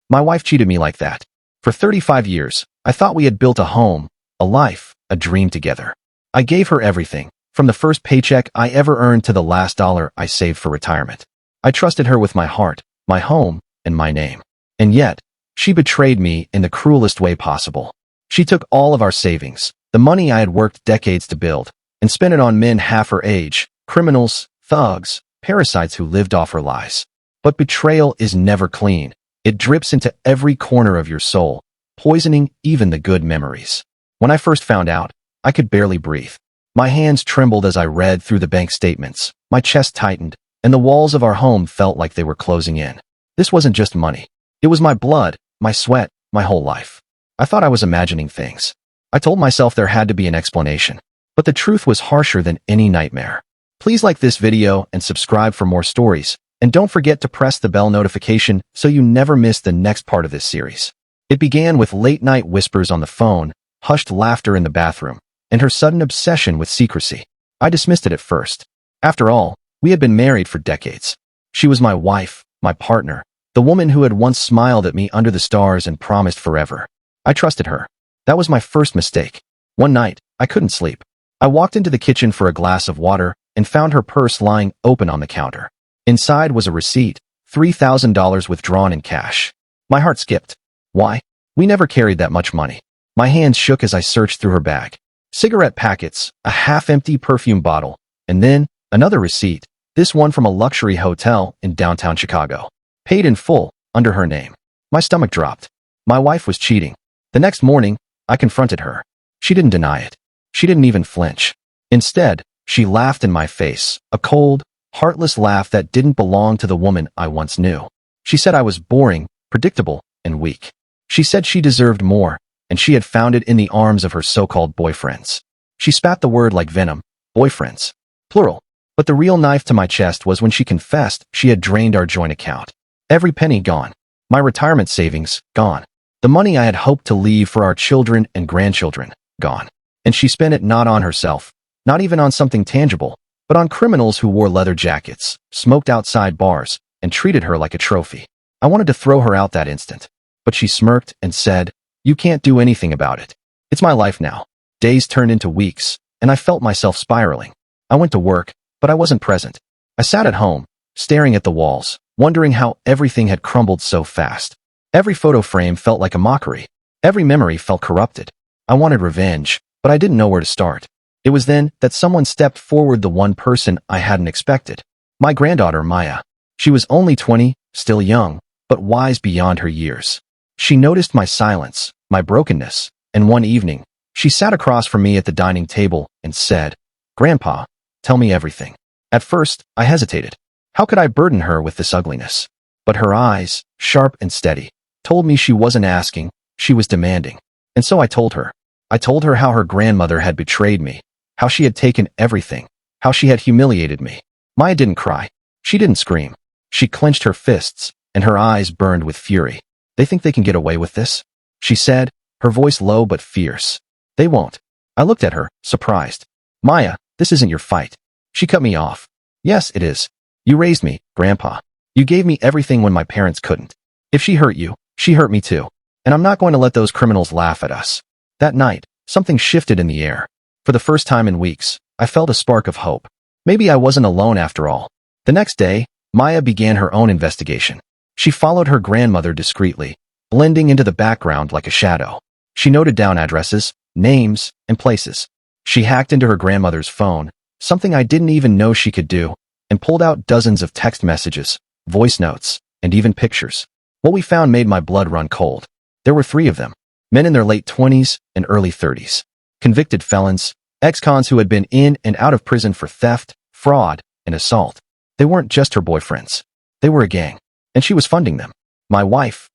My wife cheated me like that. For 35 years, I thought we had built a home, a life, a dream together. I gave her everything, from the first paycheck I ever earned to the last dollar I saved for retirement. I trusted her with my heart, my home, and my name. And yet, she betrayed me in the cruelest way possible. She took all of our savings, the money I had worked decades to build, and spent it on men half her age, criminals, thugs, parasites who lived off her lies. But betrayal is never clean. It drips into every corner of your soul, poisoning even the good memories. When I first found out, I could barely breathe. My hands trembled as I read through the bank statements, my chest tightened, and the walls of our home felt like they were closing in. This wasn't just money. It was my blood, my sweat, my whole life. I thought I was imagining things. I told myself there had to be an explanation. But the truth was harsher than any nightmare. Please like this video and subscribe for more stories, and don't forget to press the bell notification so you never miss the next part of this series. It began with late-night whispers on the phone, hushed laughter in the bathroom, and her sudden obsession with secrecy. I dismissed it at first. After all, we had been married for decades. She was my wife, my partner, the woman who had once smiled at me under the stars and promised forever. I trusted her. That was my first mistake. One night, I couldn't sleep. I walked into the kitchen for a glass of water and found her purse lying open on the counter. Inside was a receipt, $3,000 withdrawn in cash. My heart skipped. Why? We never carried that much money. My hands shook as I searched through her bag. Cigarette packets, a half-empty perfume bottle, and then another receipt, this one from a luxury hotel in downtown Chicago. Paid in full, under her name. My stomach dropped. My wife was cheating. The next morning, I confronted her. She didn't deny it. She didn't even flinch. Instead, she laughed in my face, a cold, heartless laugh that didn't belong to the woman I once knew. She said I was boring, predictable, and weak. She said she deserved more, and she had found it in the arms of her so-called boyfriends. She spat the word like venom, boyfriends. Plural. But the real knife to my chest was when she confessed she had drained our joint account. Every penny gone. My retirement savings, gone. The money I had hoped to leave for our children and grandchildren, gone. And she spent it not on herself, not even on something tangible, but on criminals who wore leather jackets, smoked outside bars, and treated her like a trophy. I wanted to throw her out that instant. But she smirked and said, "You can't do anything about it. It's my life now." Days turned into weeks, and I felt myself spiraling. I went to work, but I wasn't present. I sat at home, staring at the walls, wondering how everything had crumbled so fast. Every photo frame felt like a mockery. Every memory felt corrupted. I wanted revenge, but I didn't know where to start. It was then that someone stepped forward, the one person I hadn't expected. My granddaughter, Maya. She was only 20, still young, but wise beyond her years. She noticed my silence, my brokenness, and one evening, she sat across from me at the dining table and said, "Grandpa, tell me everything." At first, I hesitated. How could I burden her with this ugliness? But her eyes, sharp and steady, told me she wasn't asking, she was demanding. And so I told her. I told her how her grandmother had betrayed me, how she had taken everything, how she had humiliated me. Maya didn't cry. She didn't scream. She clenched her fists, and her eyes burned with fury. "They think they can get away with this?" she said, her voice low but fierce. "They won't." I looked at her, surprised. "Maya, this isn't your fight." She cut me off. "Yes, it is. You raised me, Grandpa. You gave me everything when my parents couldn't. If she hurt you, she hurt me too. And I'm not going to let those criminals laugh at us." That night, something shifted in the air. For the first time in weeks, I felt a spark of hope. Maybe I wasn't alone after all. The next day, Maya began her own investigation. She followed her grandmother discreetly, blending into the background like a shadow. She noted down addresses, names, and places. She hacked into her grandmother's phone, something I didn't even know she could do, and pulled out dozens of text messages, voice notes, and even pictures. What we found made my blood run cold. There were 3 of them, men in their late 20s and early 30s. Convicted felons, ex-cons who had been in and out of prison for theft, fraud, and assault. They weren't just her boyfriends. They were a gang, and she was funding them. My wife,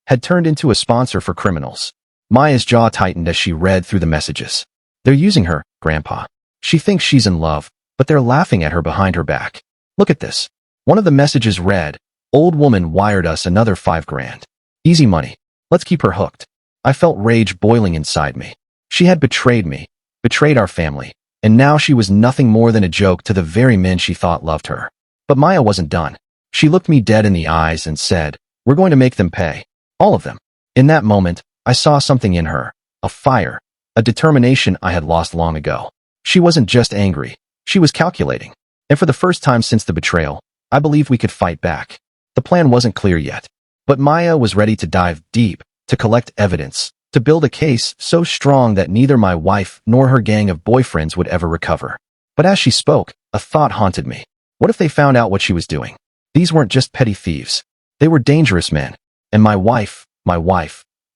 had turned into a sponsor for criminals. Maya's jaw tightened as she read through the messages. "They're using her, Grandpa. She thinks she's in love, but they're laughing at her behind her back. Look at this." One of the messages read, "Old woman wired us another $5,000. Easy money. Let's keep her hooked." I felt rage boiling inside me. She had betrayed me, betrayed our family, and now she was nothing more than a joke to the very men she thought loved her. But Maya wasn't done. She looked me dead in the eyes and said, We're going to make them pay. All of them. In that moment, I saw something in her. A fire. A determination I had lost long ago. She wasn't just angry. She was calculating. And for the first time since the betrayal, I believed we could fight back. The plan wasn't clear yet. But Maya was ready to dive deep, to collect evidence, to build a case so strong that neither my wife nor her gang of boyfriends would ever recover. But as she spoke, a thought haunted me. What if they found out what she was doing? These weren't just petty thieves. They were dangerous men. And my wife,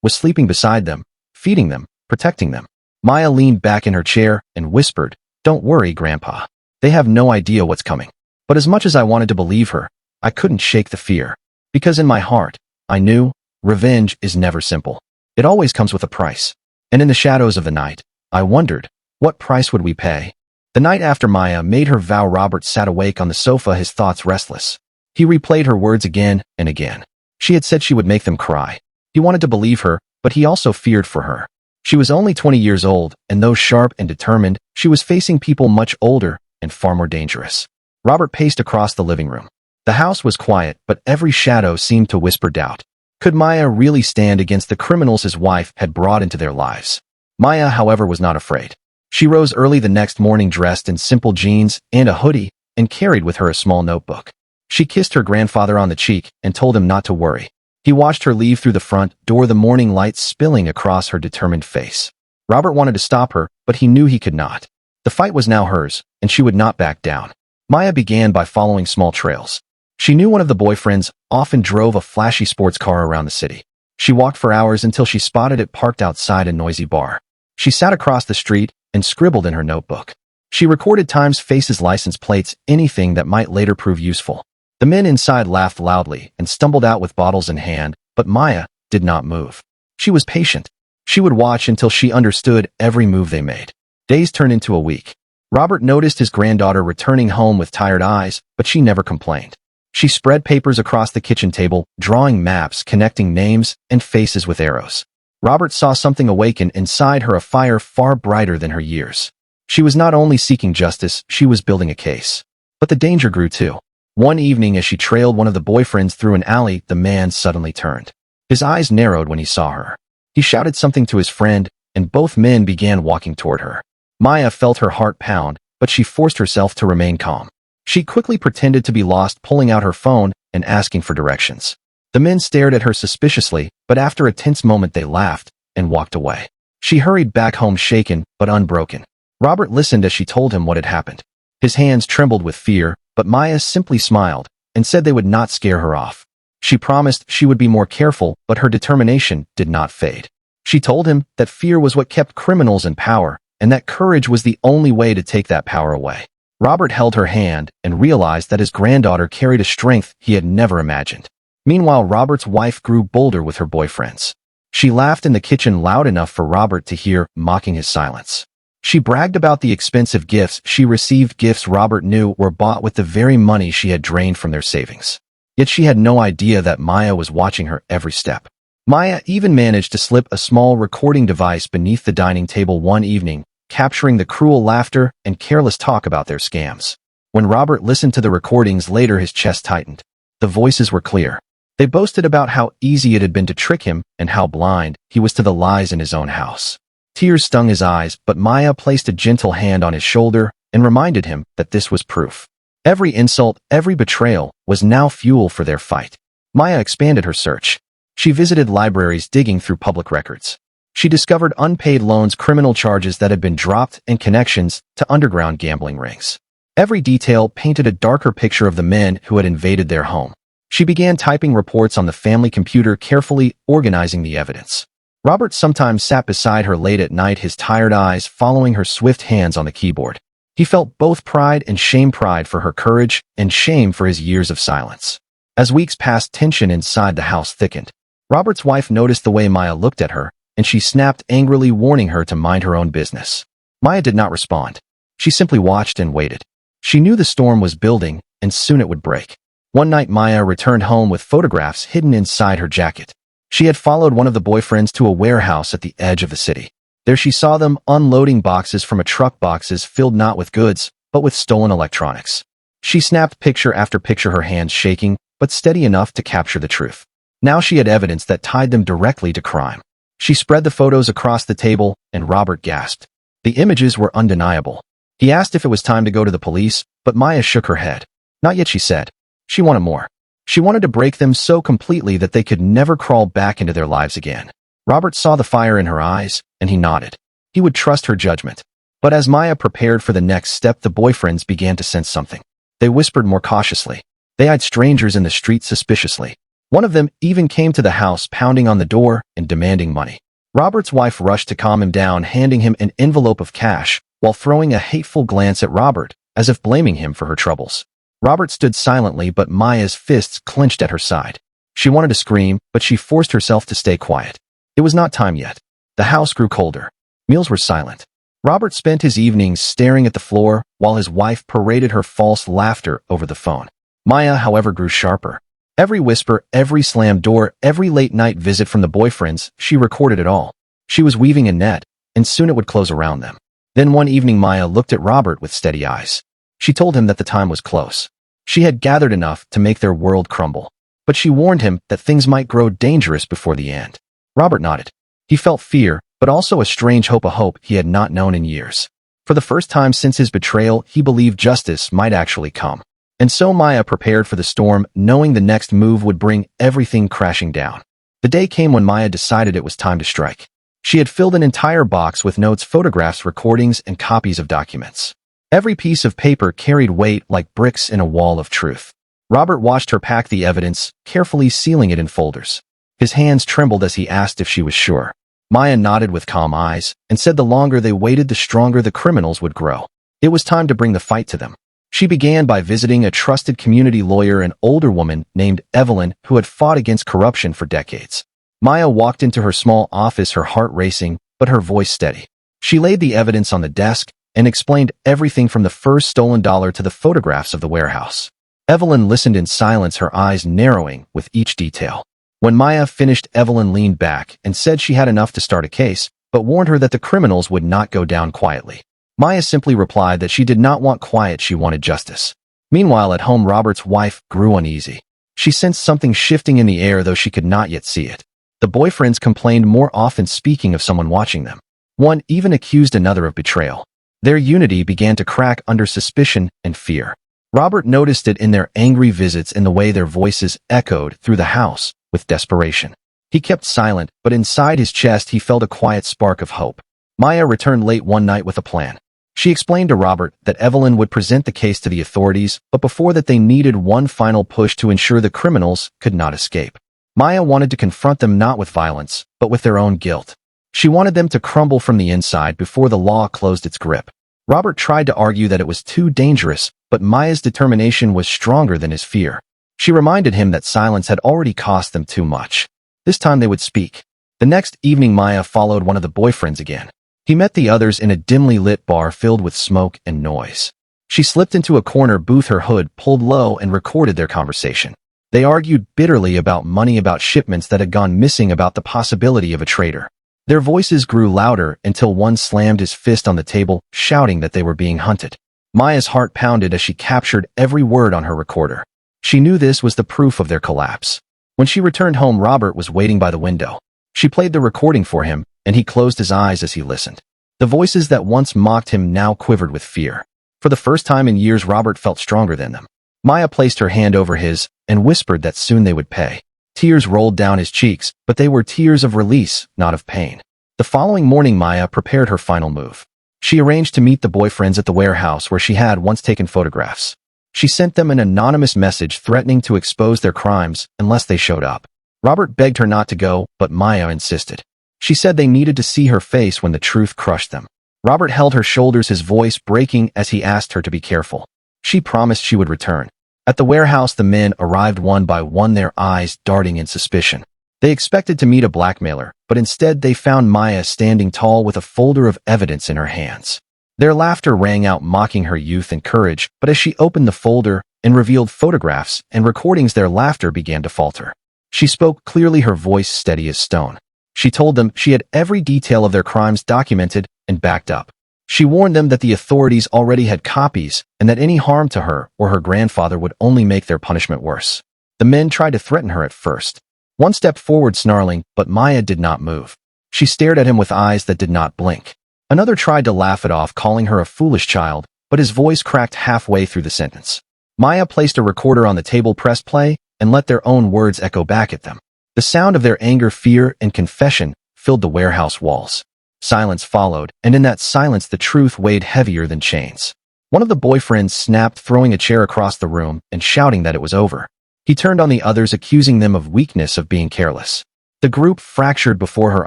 was sleeping beside them, feeding them, protecting them. Maya leaned back in her chair and whispered, "Don't worry, Grandpa. They have no idea what's coming." But as much as I wanted to believe her, I couldn't shake the fear. Because in my heart, I knew revenge is never simple. It always comes with a price. And in the shadows of the night, I wondered, what price would we pay? The night after Maya made her vow, Robert sat awake on the sofa, his thoughts restless. He replayed her words again and again. She had said she would make them cry. He wanted to believe her, but he also feared for her. She was only 20 years old, and though sharp and determined, she was facing people much older and far more dangerous. Robert paced across the living room. The house was quiet, but every shadow seemed to whisper doubt. Could Maya really stand against the criminals his wife had brought into their lives? Maya, however, was not afraid. She rose early the next morning dressed in simple jeans and a hoodie, and carried with her a small notebook. She kissed her grandfather on the cheek and told him not to worry. He watched her leave through the front door, the morning light spilling across her determined face. Robert wanted to stop her, but he knew he could not. The fight was now hers, and she would not back down. Maya began by following small trails. She knew one of the boyfriends often drove a flashy sports car around the city. She walked for hours until she spotted it parked outside a noisy bar. She sat across the street and scribbled in her notebook. She recorded times, faces, license plates, anything that might later prove useful. The men inside laughed loudly and stumbled out with bottles in hand, but Maya did not move. She was patient. She would watch until she understood every move they made. Days turned into a week. Robert noticed his granddaughter returning home with tired eyes, but she never complained. She spread papers across the kitchen table, drawing maps, connecting names and faces with arrows. Robert saw something awaken inside her, a fire far brighter than her years. She was not only seeking justice, she was building a case. But the danger grew too. One evening, as she trailed one of the boyfriends through an alley, the man suddenly turned. His eyes narrowed when he saw her. He shouted something to his friend, and both men began walking toward her. Maya felt her heart pound, but she forced herself to remain calm. She quickly pretended to be lost, pulling out her phone and asking for directions. The men stared at her suspiciously, but after a tense moment they laughed and walked away. She hurried back home, shaken but unbroken. Robert listened as she told him what had happened. His hands trembled with fear, but Maya simply smiled and said they would not scare her off. She promised she would be more careful, but her determination did not fade. She told him that fear was what kept criminals in power, and that courage was the only way to take that power away. Robert held her hand and realized that his granddaughter carried a strength he had never imagined. Meanwhile, Robert's wife grew bolder with her boyfriends. She laughed in the kitchen loud enough for Robert to hear, mocking his silence. She bragged about the expensive gifts she received, gifts Robert knew were bought with the very money she had drained from their savings. Yet she had no idea that Maya was watching her every step. Maya even managed to slip a small recording device beneath the dining table one evening, capturing the cruel laughter and careless talk about their scams. When Robert listened to the recordings later, his chest tightened. The voices were clear. They boasted about how easy it had been to trick him and how blind he was to the lies in his own house. Tears stung his eyes, but Maya placed a gentle hand on his shoulder and reminded him that this was proof. Every insult, every betrayal was now fuel for their fight. Maya expanded her search. She visited libraries, digging through public records. She discovered unpaid loans, criminal charges that had been dropped, and connections to underground gambling rings. Every detail painted a darker picture of the men who had invaded their home. She began typing reports on the family computer, carefully organizing the evidence. Robert sometimes sat beside her late at night, his tired eyes following her swift hands on the keyboard. He felt both pride and shame, pride for her courage and shame for his years of silence. As weeks passed, tension inside the house thickened. Robert's wife noticed the way Maya looked at her, and she snapped angrily, warning her to mind her own business. Maya did not respond. She simply watched and waited. She knew the storm was building, and soon it would break. One night, Maya returned home with photographs hidden inside her jacket. She had followed one of the boyfriends to a warehouse at the edge of the city. There she saw them unloading boxes from a truck, boxes filled not with goods, but with stolen electronics. She snapped picture after picture, her hands shaking, but steady enough to capture the truth. Now she had evidence that tied them directly to crime. She spread the photos across the table, and Robert gasped. The images were undeniable. He asked if it was time to go to the police, but Maya shook her head. Not yet, she said. She wanted more. She wanted to break them so completely that they could never crawl back into their lives again. Robert saw the fire in her eyes, and he nodded. He would trust her judgment. But as Maya prepared for the next step, the boyfriends began to sense something. They whispered more cautiously. They eyed strangers in the street suspiciously. One of them even came to the house, pounding on the door and demanding money. Robert's wife rushed to calm him down, handing him an envelope of cash, while throwing a hateful glance at Robert, as if blaming him for her troubles. Robert stood silently, but Maya's fists clenched at her side. She wanted to scream, but she forced herself to stay quiet. It was not time yet. The house grew colder. Meals were silent. Robert spent his evenings staring at the floor, while his wife paraded her false laughter over the phone. Maya, however, grew sharper. Every whisper, every slammed door, every late-night visit from the boyfriends, she recorded it all. She was weaving a net, and soon it would close around them. Then one evening Maya looked at Robert with steady eyes. She told him that the time was close. She had gathered enough to make their world crumble. But she warned him that things might grow dangerous before the end. Robert nodded. He felt fear, but also a strange hope, a hope he had not known in years. For the first time since his betrayal, he believed justice might actually come. And so Maya prepared for the storm, knowing the next move would bring everything crashing down. The day came when Maya decided it was time to strike. She had filled an entire box with notes, photographs, recordings, and copies of documents. Every piece of paper carried weight like bricks in a wall of truth. Robert watched her pack the evidence, carefully sealing it in folders. His hands trembled as he asked if she was sure. Maya nodded with calm eyes, and said the longer they waited, the stronger the criminals would grow. It was time to bring the fight to them. She began by visiting a trusted community lawyer, an older woman named Evelyn, who had fought against corruption for decades. Maya walked into her small office, her heart racing, but her voice steady. She laid the evidence on the desk and explained everything from the first stolen dollar to the photographs of the warehouse. Evelyn listened in silence, her eyes narrowing with each detail. When Maya finished, Evelyn leaned back and said she had enough to start a case, but warned her that the criminals would not go down quietly. Maya simply replied that she did not want quiet, she wanted justice. Meanwhile, at home, Robert's wife grew uneasy. She sensed something shifting in the air, though she could not yet see it. The boyfriends complained more often, speaking of someone watching them. One even accused another of betrayal. Their unity began to crack under suspicion and fear. Robert noticed it in their angry visits, in the way their voices echoed through the house with desperation. He kept silent, but inside his chest he felt a quiet spark of hope. Maya returned late one night with a plan. She explained to Robert that Evelyn would present the case to the authorities, but before that they needed one final push to ensure the criminals could not escape. Maya wanted to confront them not with violence, but with their own guilt. She wanted them to crumble from the inside before the law closed its grip. Robert tried to argue that it was too dangerous, but Maya's determination was stronger than his fear. She reminded him that silence had already cost them too much. This time they would speak. The next evening Maya followed one of the boyfriends again. He met the others in a dimly lit bar filled with smoke and noise. She slipped into a corner booth, her hood pulled low, and recorded their conversation. They argued bitterly about money, about shipments that had gone missing, about the possibility of a traitor. Their voices grew louder until one slammed his fist on the table, shouting that they were being hunted. Maya's heart pounded as she captured every word on her recorder. She knew this was the proof of their collapse. When she returned home, Robert was waiting by the window. She played the recording for him, and he closed his eyes as he listened. The voices that once mocked him now quivered with fear. For the first time in years, Robert felt stronger than them. Maya placed her hand over his and whispered that soon they would pay. Tears rolled down his cheeks, but they were tears of release, not of pain. The following morning, Maya prepared her final move. She arranged to meet the boyfriends at the warehouse where she had once taken photographs. She sent them an anonymous message threatening to expose their crimes unless they showed up. Robert begged her not to go, but Maya insisted. She said they needed to see her face when the truth crushed them. Robert held her shoulders, his voice breaking as he asked her to be careful. She promised she would return. At the warehouse, the men arrived one by one, their eyes darting in suspicion. They expected to meet a blackmailer, but instead they found Maya standing tall with a folder of evidence in her hands. Their laughter rang out, mocking her youth and courage, but as she opened the folder and revealed photographs and recordings, their laughter began to falter. She spoke clearly, her voice steady as stone. She told them she had every detail of their crimes documented and backed up. She warned them that the authorities already had copies and that any harm to her or her grandfather would only make their punishment worse. The men tried to threaten her at first. One stepped forward snarling, but Maya did not move. She stared at him with eyes that did not blink. Another tried to laugh it off, calling her a foolish child, but his voice cracked halfway through the sentence. Maya placed a recorder on the table, pressed play, and let their own words echo back at them. The sound of their anger, fear, and confession filled the warehouse walls. Silence followed, and in that silence the truth weighed heavier than chains. One of the boyfriends snapped, throwing a chair across the room and shouting that it was over. He turned on the others, accusing them of weakness, of being careless. The group fractured before her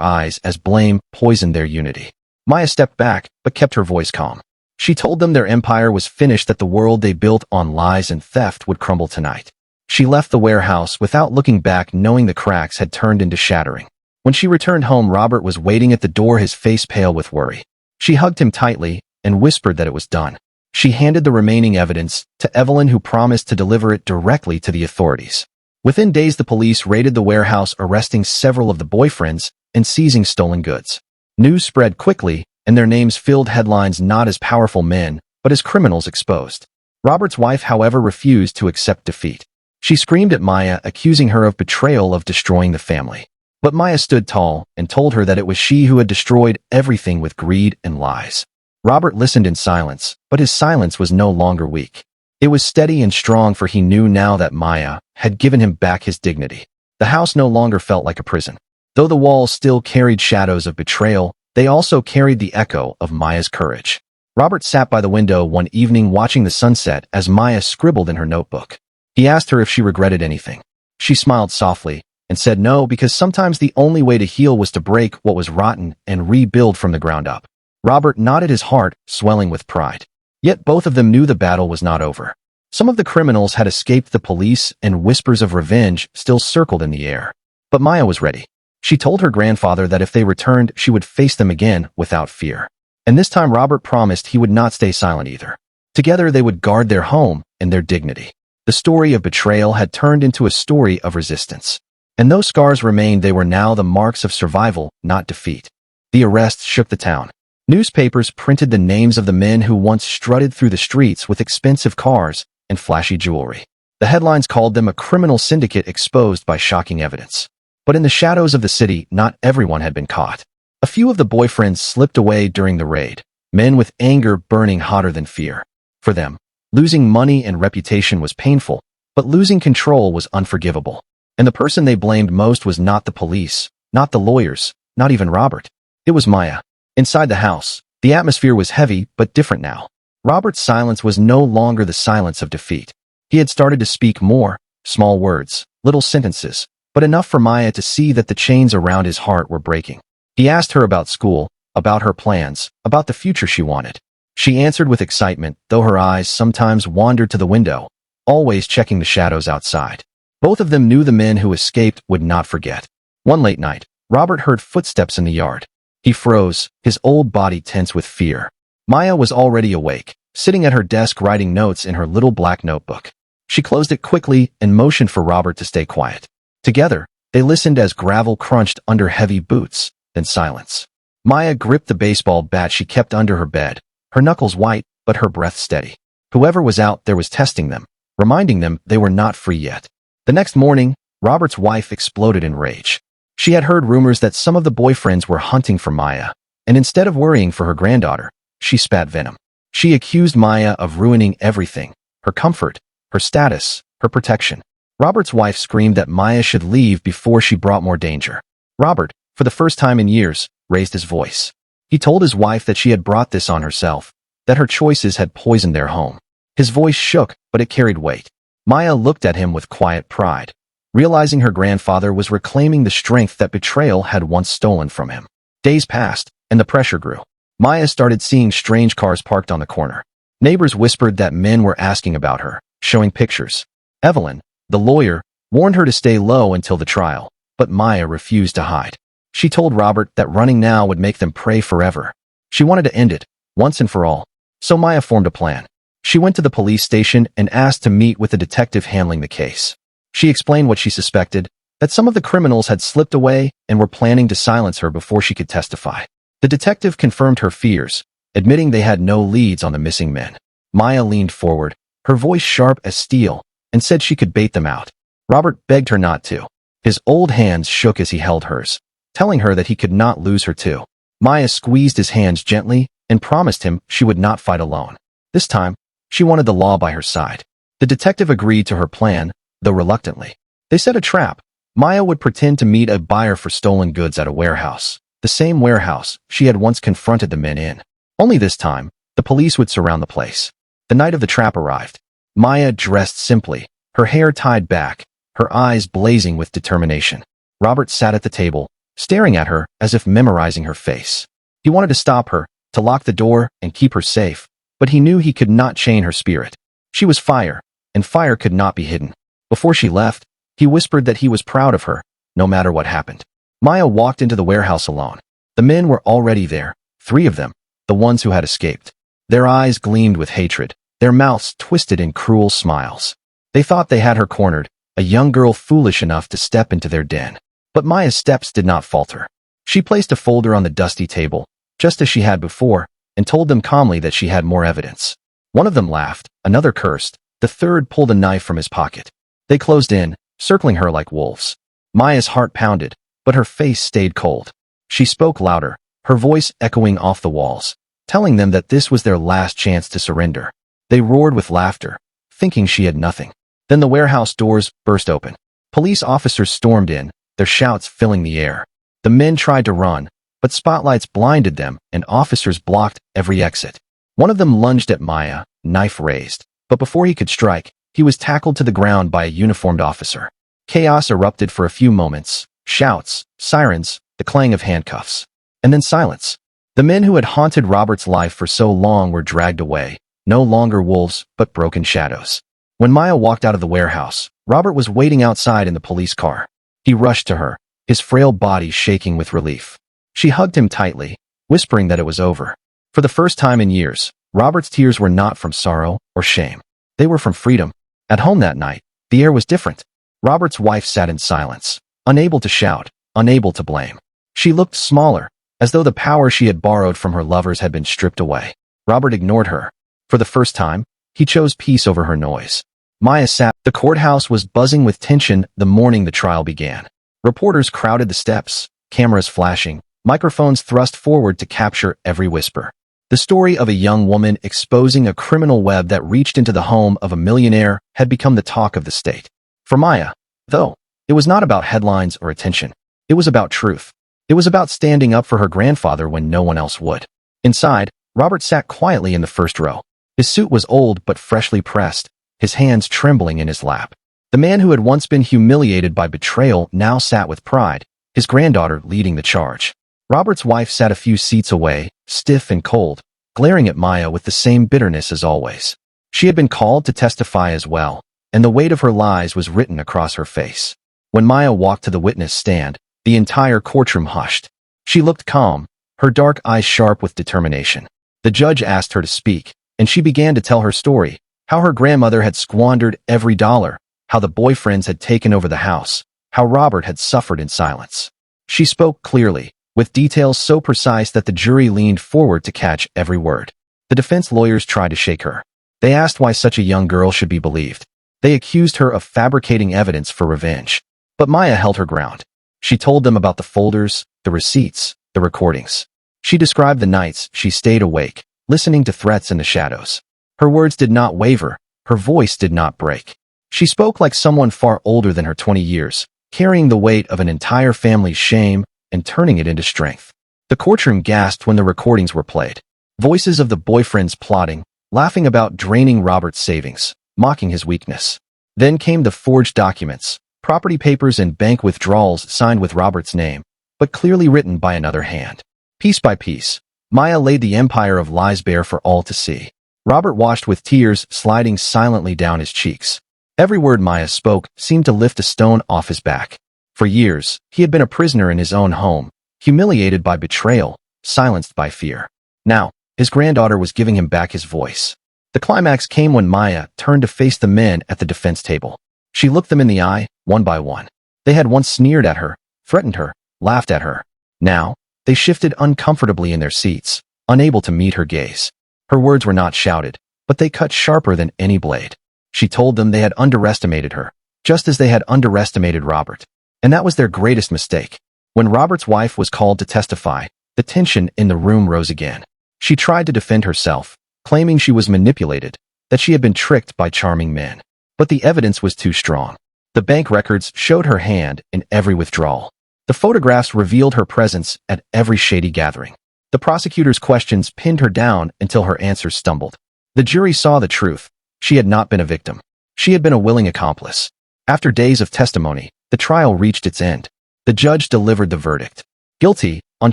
eyes as blame poisoned their unity. Maya stepped back, but kept her voice calm. She told them their empire was finished, that the world they built on lies and theft would crumble tonight. She left the warehouse without looking back, knowing the cracks had turned into shattering. When she returned home, Robert was waiting at the door, his face pale with worry. She hugged him tightly and whispered that it was done. She handed the remaining evidence to Evelyn, who promised to deliver it directly to the authorities. Within days, the police raided the warehouse, arresting several of the boyfriends and seizing stolen goods. News spread quickly, and their names filled headlines, not as powerful men, but as criminals exposed. Robert's wife, however, refused to accept defeat. She screamed at Maya, accusing her of betrayal, of destroying the family. But Maya stood tall and told her that it was she who had destroyed everything with greed and lies. Robert listened in silence, but his silence was no longer weak. It was steady and strong, for he knew now that Maya had given him back his dignity. The house no longer felt like a prison. Though the walls still carried shadows of betrayal, they also carried the echo of Maya's courage. Robert sat by the window one evening, watching the sunset as Maya scribbled in her notebook. He asked her if she regretted anything. She smiled softly and said no, because sometimes the only way to heal was to break what was rotten and rebuild from the ground up. Robert nodded, his heart swelling with pride. Yet both of them knew the battle was not over. Some of the criminals had escaped the police, and whispers of revenge still circled in the air. But Maya was ready. She told her grandfather that if they returned, she would face them again without fear. And this time Robert promised he would not stay silent either. Together they would guard their home and their dignity. The story of betrayal had turned into a story of resistance. And though scars remained, they were now the marks of survival, not defeat. The arrest shook the town. Newspapers printed the names of the men who once strutted through the streets with expensive cars and flashy jewelry. The headlines called them a criminal syndicate exposed by shocking evidence. But in the shadows of the city, not everyone had been caught. A few of the boyfriends slipped away during the raid, men with anger burning hotter than fear. For them, losing money and reputation was painful, but losing control was unforgivable. And the person they blamed most was not the police, not the lawyers, not even Robert. It was Maya. Inside the house, the atmosphere was heavy but different now. Robert's silence was no longer the silence of defeat. He had started to speak more, small words, little sentences, but enough for Maya to see that the chains around his heart were breaking. He asked her about school, about her plans, about the future she wanted. She answered with excitement, though her eyes sometimes wandered to the window, always checking the shadows outside. Both of them knew the men who escaped would not forget. One late night, Robert heard footsteps in the yard. He froze, his old body tense with fear. Maya was already awake, sitting at her desk writing notes in her little black notebook. She closed it quickly and motioned for Robert to stay quiet. Together, they listened as gravel crunched under heavy boots, then silence. Maya gripped the baseball bat she kept under her bed, her knuckles white, but her breath steady. Whoever was out there was testing them, reminding them they were not free yet. The next morning, Robert's wife exploded in rage. She had heard rumors that some of the boyfriends were hunting for Maya, and instead of worrying for her granddaughter, she spat venom. She accused Maya of ruining everything, her comfort, her status, her protection. Robert's wife screamed that Maya should leave before she brought more danger. Robert, for the first time in years, raised his voice. He told his wife that she had brought this on herself, that her choices had poisoned their home. His voice shook, but it carried weight. Maya looked at him with quiet pride, realizing her grandfather was reclaiming the strength that betrayal had once stolen from him. Days passed, and the pressure grew. Maya started seeing strange cars parked on the corner. Neighbors whispered that men were asking about her, showing pictures. Evelyn, the lawyer, warned her to stay low until the trial, but Maya refused to hide. She told Robert that running now would make them pray forever. She wanted to end it, once and for all. So Maya formed a plan. She went to the police station and asked to meet with the detective handling the case. She explained what she suspected, that some of the criminals had slipped away and were planning to silence her before she could testify. The detective confirmed her fears, admitting they had no leads on the missing men. Maya leaned forward, her voice sharp as steel, and said she could bait them out. Robert begged her not to. His old hands shook as he held hers, telling her that he could not lose her too. Maya squeezed his hands gently and promised him she would not fight alone. This time, she wanted the law by her side. The detective agreed to her plan, though reluctantly. They set a trap. Maya would pretend to meet a buyer for stolen goods at a warehouse, the same warehouse she had once confronted the men in. Only this time, the police would surround the place. The night of the trap arrived. Maya dressed simply, her hair tied back, her eyes blazing with determination. Robert sat at the table, staring at her as if memorizing her face. He wanted to stop her, to lock the door and keep her safe, but he knew he could not chain her spirit. She was fire, and fire could not be hidden. Before she left, he whispered that he was proud of her, no matter what happened. Maya walked into the warehouse alone. The men were already there, 3 of them, the ones who had escaped. Their eyes gleamed with hatred, their mouths twisted in cruel smiles. They thought they had her cornered, a young girl foolish enough to step into their den. But Maya's steps did not falter. She placed a folder on the dusty table, just as she had before, and told them calmly that she had more evidence. One of them laughed, another cursed, the third pulled a knife from his pocket. They closed in, circling her like wolves. Maya's heart pounded, but her face stayed cold. She spoke louder, her voice echoing off the walls, telling them that this was their last chance to surrender. They roared with laughter, thinking she had nothing. Then the warehouse doors burst open. Police officers stormed in, their shouts filling the air. The men tried to run, but spotlights blinded them and officers blocked every exit. One of them lunged at Maya, knife raised, but before he could strike, he was tackled to the ground by a uniformed officer. Chaos erupted for a few moments, shouts, sirens, the clang of handcuffs, and then silence. The men who had haunted Robert's life for so long were dragged away, no longer wolves, but broken shadows. When Maya walked out of the warehouse, Robert was waiting outside in the police car. He rushed to her, his frail body shaking with relief. She hugged him tightly, whispering that it was over. For the first time in years, Robert's tears were not from sorrow or shame. They were from freedom. At home that night, the air was different. Robert's wife sat in silence, unable to shout, unable to blame. She looked smaller, as though the power she had borrowed from her lovers had been stripped away. Robert ignored her. For the first time, he chose peace over her noise. Maya sat. The courthouse was buzzing with tension the morning the trial began. Reporters crowded the steps, cameras flashing, microphones thrust forward to capture every whisper. The story of a young woman exposing a criminal web that reached into the home of a millionaire had become the talk of the state. For Maya, though, it was not about headlines or attention. It was about truth. It was about standing up for her grandfather when no one else would. Inside, Robert sat quietly in the first row. His suit was old but freshly pressed, his hands trembling in his lap. The man who had once been humiliated by betrayal now sat with pride, his granddaughter leading the charge. Robert's wife sat a few seats away, stiff and cold, glaring at Maya with the same bitterness as always. She had been called to testify as well, and the weight of her lies was written across her face. When Maya walked to the witness stand, the entire courtroom hushed. She looked calm, her dark eyes sharp with determination. The judge asked her to speak, and she began to tell her story, how her grandmother had squandered every dollar, how the boyfriends had taken over the house, how Robert had suffered in silence. She spoke clearly, with details so precise that the jury leaned forward to catch every word. The defense lawyers tried to shake her. They asked why such a young girl should be believed. They accused her of fabricating evidence for revenge. But Maya held her ground. She told them about the folders, the receipts, the recordings. She described the nights she stayed awake, listening to threats in the shadows. Her words did not waver, her voice did not break. She spoke like someone far older than her 20 years, carrying the weight of an entire family's shame and turning it into strength. The courtroom gasped when the recordings were played. Voices of the boyfriends plotting, laughing about draining Robert's savings, mocking his weakness. Then came the forged documents, property papers and bank withdrawals signed with Robert's name, but clearly written by another hand. Piece by piece, Maya laid the empire of lies bare for all to see. Robert watched with tears sliding silently down his cheeks. Every word Maya spoke seemed to lift a stone off his back. For years, he had been a prisoner in his own home, humiliated by betrayal, silenced by fear. Now, his granddaughter was giving him back his voice. The climax came when Maya turned to face the men at the defense table. She looked them in the eye, one by one. They had once sneered at her, threatened her, laughed at her. Now, they shifted uncomfortably in their seats, unable to meet her gaze. Her words were not shouted, but they cut sharper than any blade. She told them they had underestimated her, just as they had underestimated Robert. And that was their greatest mistake. When Robert's wife was called to testify, the tension in the room rose again. She tried to defend herself, claiming she was manipulated, that she had been tricked by charming men. But the evidence was too strong. The bank records showed her hand in every withdrawal. The photographs revealed her presence at every shady gathering. The prosecutor's questions pinned her down until her answers stumbled. The jury saw the truth. She had not been a victim. She had been a willing accomplice. After days of testimony, the trial reached its end. The judge delivered the verdict. Guilty on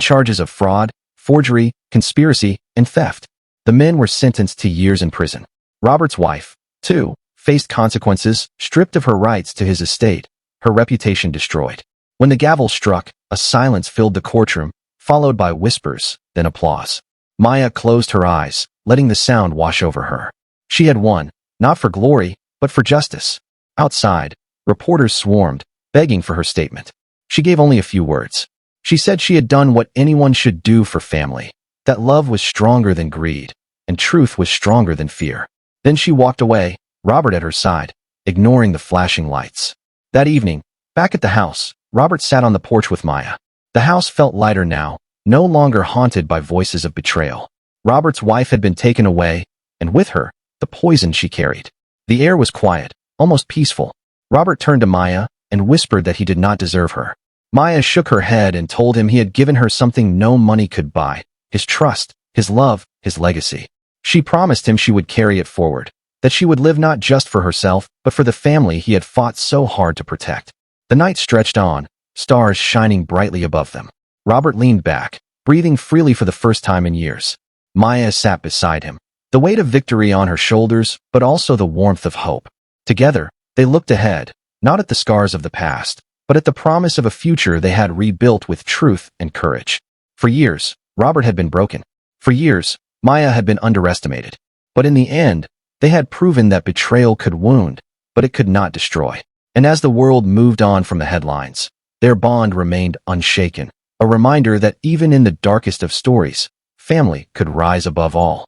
charges of fraud, forgery, conspiracy, and theft. The men were sentenced to years in prison. Robert's wife, too, faced consequences, stripped of her rights to his estate, her reputation destroyed. When the gavel struck, a silence filled the courtroom, followed by whispers, then applause. Maya closed her eyes, letting the sound wash over her. She had won, not for glory, but for justice. Outside, reporters swarmed, begging for her statement. She gave only a few words. She said she had done what anyone should do for family, that love was stronger than greed, and truth was stronger than fear. Then she walked away, Robert at her side, ignoring the flashing lights. That evening, back at the house, Robert sat on the porch with Maya. The house felt lighter now, no longer haunted by voices of betrayal. Robert's wife had been taken away, and with her, the poison she carried. The air was quiet, almost peaceful. Robert turned to Maya and whispered that he did not deserve her. Maya shook her head and told him he had given her something no money could buy, his trust, his love, his legacy. She promised him she would carry it forward, that she would live not just for herself, but for the family he had fought so hard to protect. The night stretched on, stars shining brightly above them. Robert leaned back, breathing freely for the first time in years. Maya sat beside him, the weight of victory on her shoulders, but also the warmth of hope. Together, they looked ahead, not at the scars of the past, but at the promise of a future they had rebuilt with truth and courage. For years, Robert had been broken. For years, Maya had been underestimated. But in the end, they had proven that betrayal could wound, but it could not destroy. And as the world moved on from the headlines, their bond remained unshaken, a reminder that even in the darkest of stories, family could rise above all.